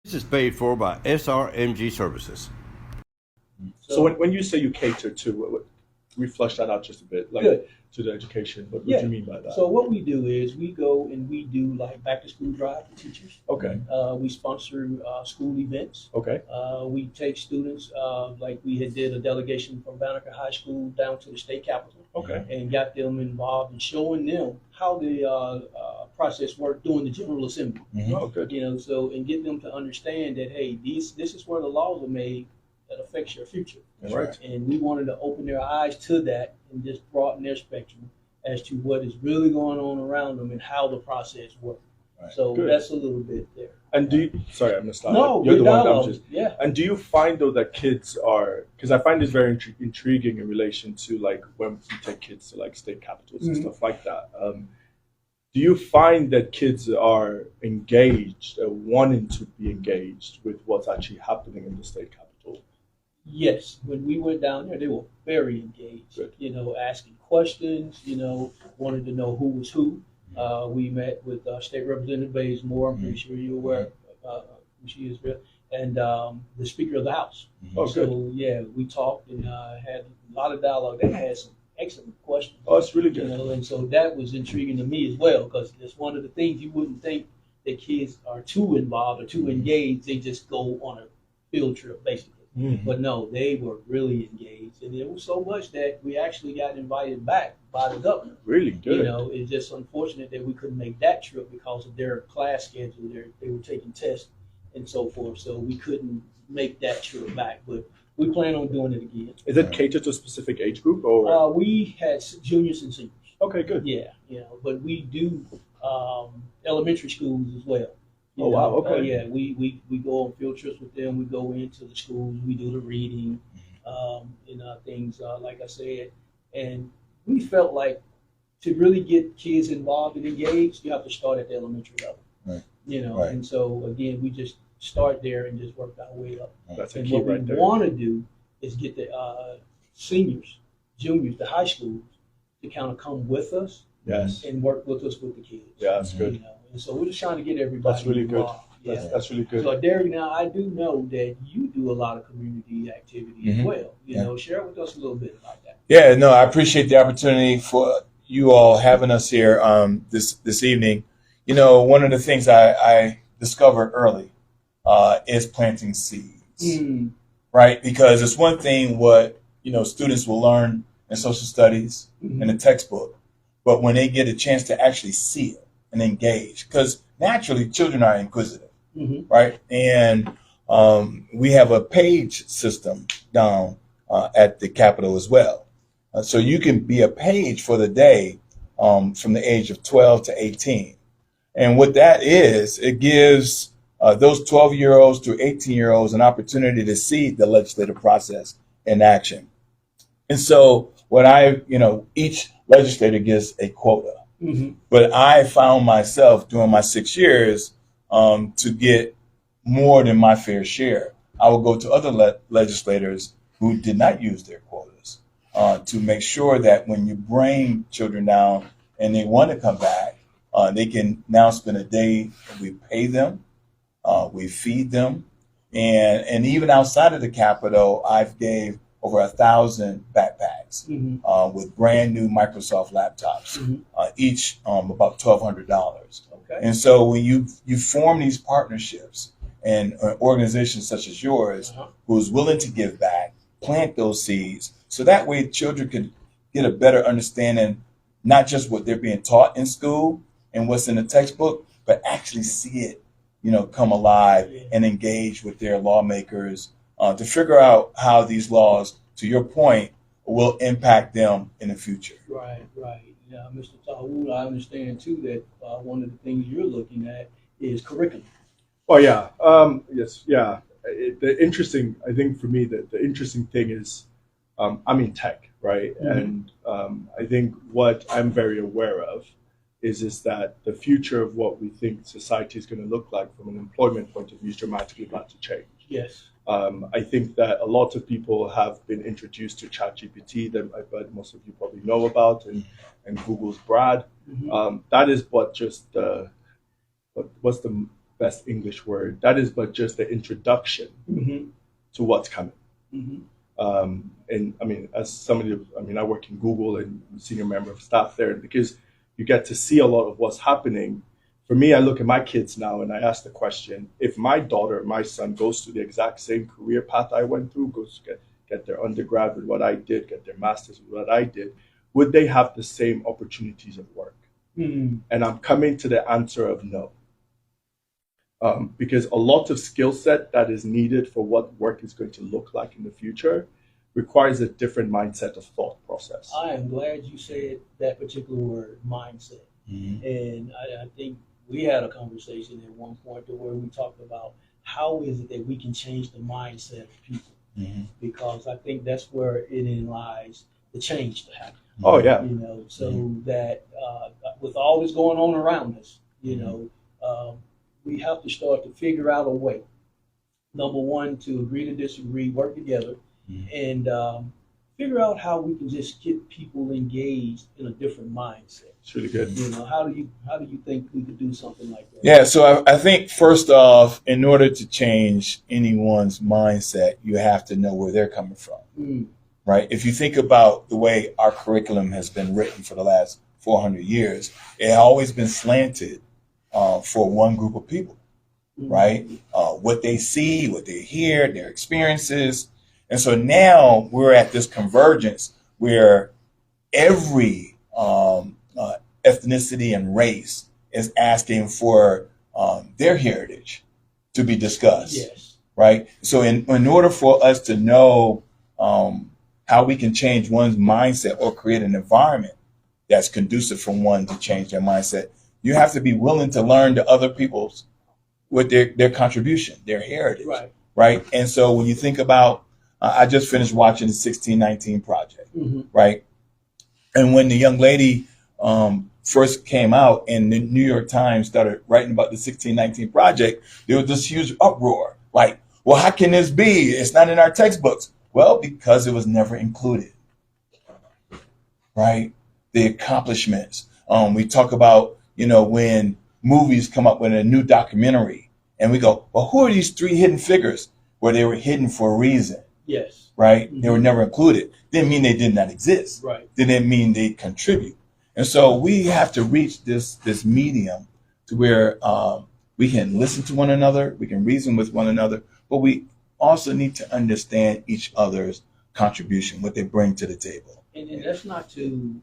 This is paid for by SRMG Services. So when you say you cater to, we flush that out just a bit, like Good. to the education. What do Yeah. you mean by that? So what we do is we go and we do like back to school drive for teachers. Okay. We sponsor school events. Okay. We take students, like we had did a delegation from Banneker High School down to the state capitol. Okay. And got them involved in showing them how the process worked during the General Assembly. Oh, good. You know, so and get them to understand that hey, this is where the laws are made that affects your future. That's right. And we wanted to open their eyes to that and just broaden their spectrum as to what is really going on around them and how the process works. Right. So Good. that's a little bit there. And do you, sorry, I'm gonna stop. No, You're the good one that I'm dialogue. just. Yeah. And do you find though that kids are, because I find this very intriguing in relation to like when we take kids to like state capitals and Mhm. stuff like that. Do you find that kids are engaged, wanting to be engaged with what's actually happening in the state capital? Yes, when we went down there, they were very engaged. Good. You know, asking questions. You know, wanted to know who was who. We met with State Representative Bazemore. I'm pretty sure you're aware who she is, and the Speaker of the House. Oh, good. So yeah, we talked and had a lot of dialogue. They had some excellent questions. Oh, that's really You good. know, and so that was intriguing to me as well because it's one of the things you wouldn't think that kids are too involved or too engaged. They just go on a field trip, basically. Mhm. But no, they were really engaged, and it was so much that we actually got invited back by the governor. Really good. You know, it's just unfortunate that we couldn't make that trip because of their class schedule. They were taking tests and so forth, so we couldn't make that trip back. But we plan on doing it again. Is it catered to a specific age group or? We had juniors and seniors. Okay, good. Yeah, you know, but we do elementary schools as well. You Oh, wow, know, okay. yeah, we go on field trips with them. We go into the schools. We do the reading, things like I said, and we felt like to really get kids involved and engaged, you have to start at the elementary level. Right. You know, Right. and so again, we just start there and just work our way up. That's a And key what right we there. want to do is get the seniors, juniors, the high schools to kind of come with us Yes. and work with us with the kids. Yeah, that's good. You know, and so we're just trying to get everybody That's really good. involved. Yeah. That's really good. So Derrick, now I do know that you do a lot of community activity as Mhm. well. You Yeah. know, share with us a little bit about that. Yeah, no, I appreciate the opportunity for you all having us here this evening. You know, one of the things I discovered early is planting seeds, right? Because it's one thing what students will learn in social studies Mhm. in a textbook, but when they get a chance to actually see it and engage, because naturally children are inquisitive, Mhm. right? And we have a page system down at the Capitol as well. So you can be a page for the day from the age of 12 to 18. And what that is, it gives those 12-year-olds to 18-year-olds an opportunity to see the legislative process in action. And so each legislator gets a quota. Mhm. But I found myself during my 6 years to get more than my fair share. I would go to other legislators who did not use their quotas to make sure that when you bring children down and they want to come back, they can now spend a day. We pay them, we feed them, and even outside of the Capitol, I've gave over 1,000 backpacks Mhm. with brand new Microsoft laptops, Mhm. each about $1,200. Okay. And so when you form these partnerships and organizations such as yours, Uh-huh. who's willing to give back, plant those seeds, so that way children can get a better understanding, not just what they're being taught in school and what's in the textbook, but actually see it, come alive Yeah. and engage with their lawmakers to figure out how these laws, to your point, will impact them in the future. Right, right. Yeah, Mr. Taiwo, I understand too that one of the things you're looking at is curriculum. Oh yeah. Yes. Yeah. I think for me, the interesting thing is, I'm in tech, right? Mhm. And I think what I'm very aware of is that the future of what we think society is going to look like from an employment point of view is dramatically about to change. Yes. I think that a lot of people have been introduced to ChatGPT that I bet most of you probably know about, and Google's Brad. Mhm. That is what just what's the best English word. That is but just the introduction to what's coming. And I mean, as somebody, I mean, I work in Google and I'm a senior member of staff there, because you get to see a lot of what's happening. For me, I look at my kids now and I ask the question, if my daughter, my son goes through the exact same career path I went through, goes to get their undergrad with what I did, get their master's with what I did, would they have the same opportunities at work? And I'm coming to the answer of no. Because a lot of skill set that is needed for what work is going to look like in the future requires a different mindset of thought process. I am glad you said that particular word, mindset. And I think we had a conversation at one point where we talked about how is it that we can change the mindset of people, because I think that's where it lies the change to happen. Oh yeah. You know, so that with all this going on around us, you know, we have to start to figure out a way. Number one, to agree to disagree, work together, and figure out how we can just get people engaged in a different mindset. It's really good. You know, how do you think we could do something like that? Yeah, so I think first off, in order to change anyone's mindset, you have to know where they're coming from, right? If you think about the way our curriculum has been written for the last 400 years, it has always been slanted for one group of people, right? What they see, what they hear, their experiences. And so now we're at this convergence where every ethnicity and race is asking for their heritage to be discussed. Yes. Right. So in order for us to know how we can change one's mindset or create an environment that's conducive for one to change their mindset, you have to be willing to learn the other people's with their contribution, their heritage. Right. Right. And so when you think about, I just finished watching the 1619 Project. Right. And when the young lady first came out and the New York Times started writing about the 1619 Project, there was this huge uproar. Like, well, how can this be? It's not in our textbooks. Well, because it was never included. Right. The accomplishments. We talk about, you know, when movies come up with a new documentary and we go, well, who are these three hidden figures? Well, they were hidden for a reason. Yes. Right. They were never included. Didn't mean they did not exist. Right. Didn't mean they contribute. And so we have to reach this medium to where we can listen to one another, we can reason with one another, but we also need to understand each other's contribution, what they bring to the table. And that's not to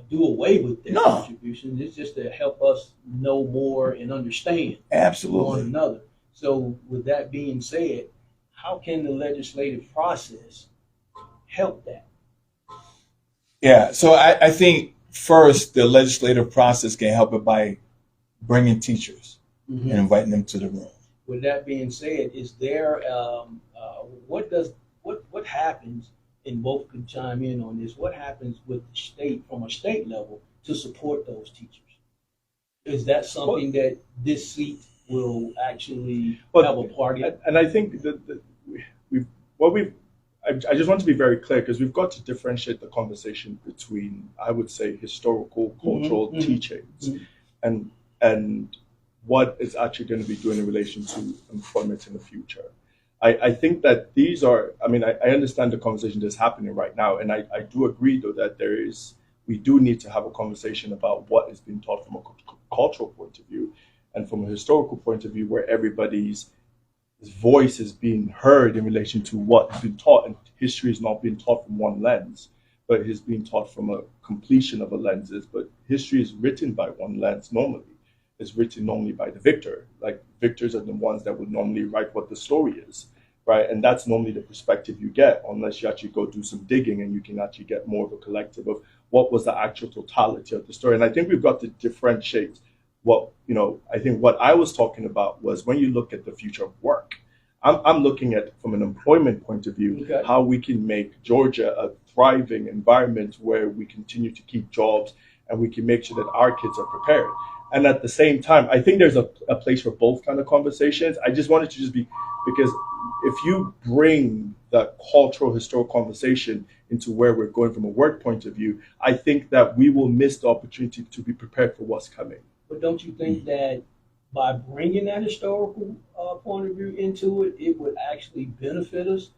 do away with their No. contributions. It's just to help us know more and understand Absolutely. one another. So with that being said, how can the legislative process help that? Yeah. So I think first the legislative process can help it by bringing teachers and inviting them to the room. With that being said, is there what happens, and both can chime in on this, what happens with the state from a state level to support those teachers? Is that something that this seat will actually have a part in? And I think that I just want to be very clear, because we've got to differentiate the conversation between, I would say, historical, cultural teachings and what is actually going to be doing in relation to employment in the future. I think that these are, I mean, I understand the conversation that's happening right now, and I do agree, though, that we do need to have a conversation about what is being taught from a cultural point of view and from a historical point of view, where everybody's voice is being heard in relation to what has been taught, and history is not being taught from one lens, but it is being taught from a completion of a lenses. But history is written by one lens normally. It's written normally by the victor. Like, victors are the ones that would normally write what the story is, right? And that's normally the perspective you get, unless you actually go do some digging and you can actually get more of a collective of what was the actual totality of the story. And I think we've got to differentiate what, you know, I think what I was talking about was when you look at the future of work, I'm looking at from an employment point of view, how we can make Georgia a thriving environment where we continue to keep jobs and we can make sure that our kids are prepared. And at the same time, I think there's a place for both kind of conversations. I just wanted to just be, because if you bring the cultural, historical conversation into where we're going from a work point of view, I think that we will miss the opportunity to be prepared for what's coming. But don't you think that by bringing that historical point of view into it, it would actually benefit us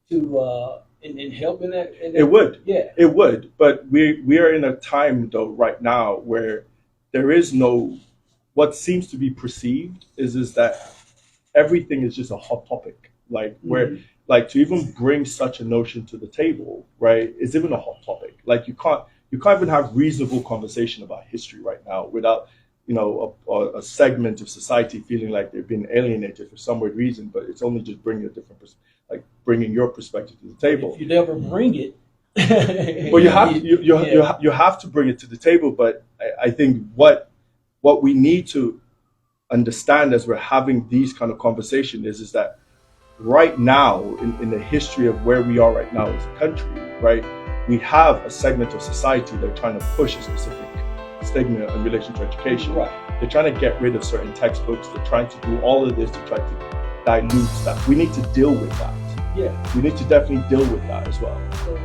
to in helping that. It would. Yeah. It would. But we are in a time though right now where there is no, what seems to be perceived is that everything is just a hot topic. Like where like to even bring such a notion to the table, right, is even a hot topic. Like you can't even have reasonable conversation about history right now without, you know, a segment of society feeling like they've been alienated for some weird reason. But it's only just bringing a different bringing your perspective to the table. If you never bring it, well, you have to bring it to the table. But I think what we need to understand as we're having these kind of conversations is that right now in the history of where we are right now as a country, right, we have a segment of society that are trying to push a specific stigma in relation to education. Right. They're trying to get rid of certain textbooks. They're trying to do all of this to try to dilute that. We need to deal with that. Yeah. We need to definitely deal with that as well. So